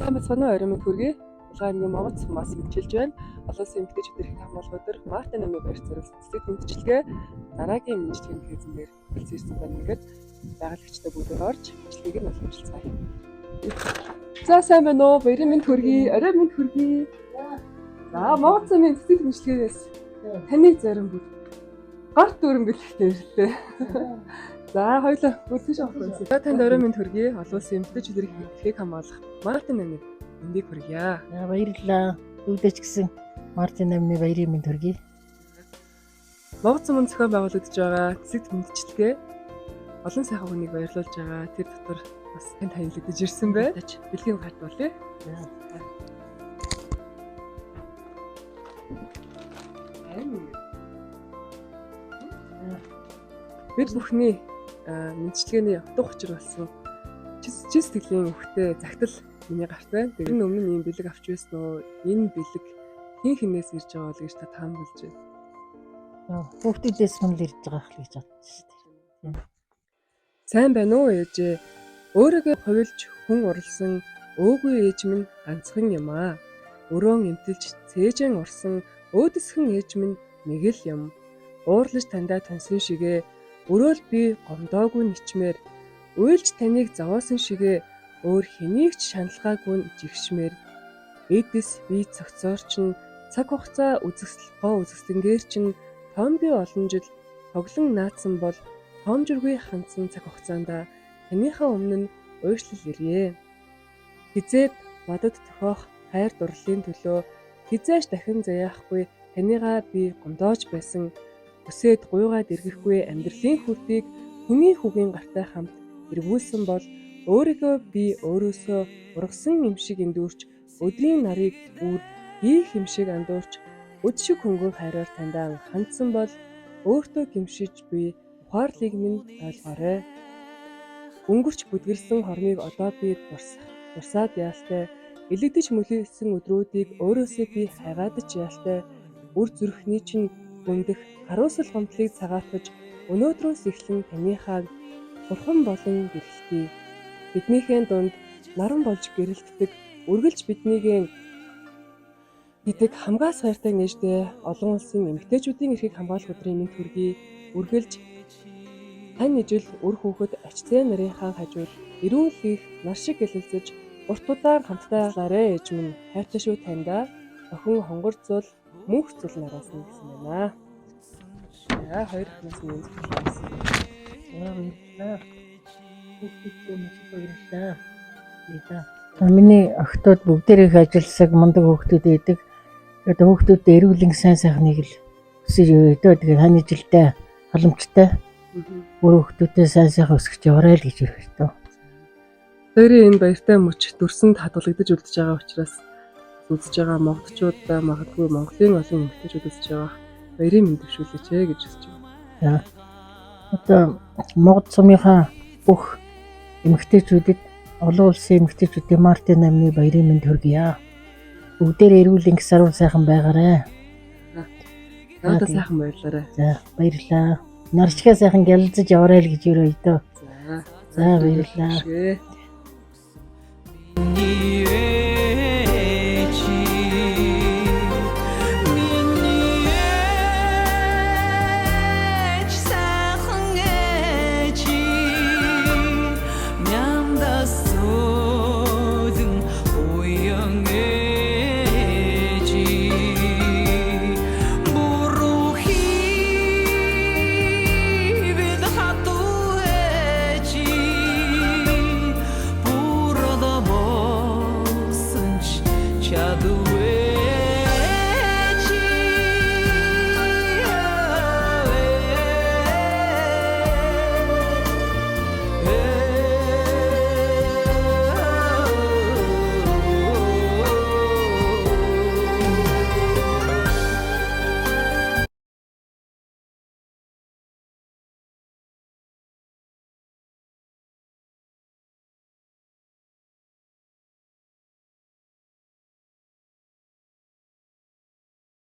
Сайн бацгаана уу оройн хүргэе. Улаан аймгийн Могоц хүмүүс мэдчилж байна. Олон улсын эмэгтэйчүүд эрх хамгаалах өдөр Мартин намын баяр зориулсан цэцэг мэдчилгээ дараагийн мэдчилгээний хэзмээр хэлсэн байна ингээд байгалагчтай бүгд орж мэдчилгээг нь олгоцгаая. За сайн байна уу? Баярын мэнд хүргэе. Оройн мэнд хүргэе. За Могоцын цэцэг мэдчилгээнээс таныг зарим бүр гарт дүрэн бэлгтэй ирлээ. За хоёулаа бүртгэж авах байсан. За танд оройн мэнд хүргэе. Олон улсын эмэгтэйчүүд эрхийг хамгаалах Мартин намын мэндийг хүргье. Баярлалаа. Өвдөж гисэн Мартин намны баярын мэнд хүргэе. Могоц мөн зохион байгуулагдж байгаа цэцэг мэдчилгээ олон сайхан хүнийг баярлуулж байгаа. Тэр дотор бас танд хаянлагдаж ирсэн бай. Бэлгийн гарт болъё. Бид бүхний мэдчилгээний утга учир болсон жис сэтгэлийн хөвгтэй загтал миний гарт байна. Тэр өмнө нь ийм бэлэг авч байсан уу? Энэ бэлэг хин хинээс ирж байгаа бол гэж та таамаглаж байна. Хүүхдүүдээс мөн л ирж байгаа хэл гэж бодсон шүү дээ. Сайн байна уу ээжээ? Өөрийгөө хувилж хүн урлсан өөгүй ээж минь ганцхан юм аа. Өрөөн эмтэлж цээжэн урсан өөдөсгөн ээж минь нэг л юм. Уурлаж тандаа тунсан шигээ өрөөл би гомдоогүй ничмээр уйлж таныг зовоосон шигээ өөр хэнийг ч шаналгаагүй жигшмээр эдэс би цогцоорч нь цаг хугацаа үзэсгэлэнгээр чинь том би олон жил тоглон наацсан бол тоомжиргүй хандсан цаг хугацаанд таныхаа өмнө нь уйшлал ирье. Хизээд бодод тохиох хайр дурлалын төлөө хизээш дахин заяахгүй таныгаа би гомдоож байсан. Хүсээд гуйгаад эргэхгүй амьдралын хүртийг хүний хүүгийн гартай хамт эргүүлсэн бол өөрийгөө би өөрөөсөө ургасан юм шиг эндүрч өдрийн нарыг бүр хийх юм шиг андуурч өд шиг хөнгөн хайраар тандаа хандсан бол өөртөө гимшиж би ухаарлыг минь ойлгоорой. Өнгөрч бүдгэлсэн хормыг одоо би дурсаад яалтай элэгдэж мөлийсэн өдрүүдийг өөрөөсөө би хайгаадаж яалтай үр зүрхний чинь гүндэх харуусал гомдлыг цагаатгаж өнөөдрөөс эхлэн таныхаа бурхан болон гэрэлтий. Биднийхэн дунд наран болж гэрэлтдэг үргэлж биднийгээ гэдэг хамгаас хайртай нээжтэй олон улсын эмэгтэйчүүдийн эрхийг хамгаалах өдрийн мэнд хүргэе. Үргэлж тань ижил үр хүүхэд ачцээ нарынхаа хажууд эрүүл их нар шиг гэлэлцэж урт удаан хамтдаа ларэ ээж минь хайртай шүү таньда охин хонгорцол мөнх цул нараасан гэсэн байна. За хоёр хүмүүс минь зөвлөсөн. Баярлалаа. Хүүхдүүдтэй маш баярлалаа. Миний охтууд бүгдээрээ ажилласаг мундаг хүүхдүүд байдаг. Тэгээд хүүхдүүдтэй эрүүлэн сайн сайхныг л өсөж өгдөө. Тэгээд хань жилдээ халамжтай. Өөр хүүхдүүдтэй сайн сайхан өсгөж яваарай л гэж хэлдэг. Хоёрын энэ баяртай мөч дүрсэнд хадгалагдаж үлдэж байгаа учраас үзэж байгаа монголчуудаа магадгүй Монголын олон эмэгтэйчүүд үзэж байгаа баярын мэнд төвшүүлээч гэж хэлж байна. За. Одоо Могоц сумынхаа бүх эмэгтэйчүүдэд олон улсын эмэгтэйчүүдийн Мартин намны баярын мэнд хүргье. Бүгдээрээ эрүүл их сарвал сайхан байгаарай. Надад сайхан баярлаарай. За баярлалаа. Нарчгаа сайхан гялалзаж яваарай л гэж өрөөё дөө. За баярлалаа.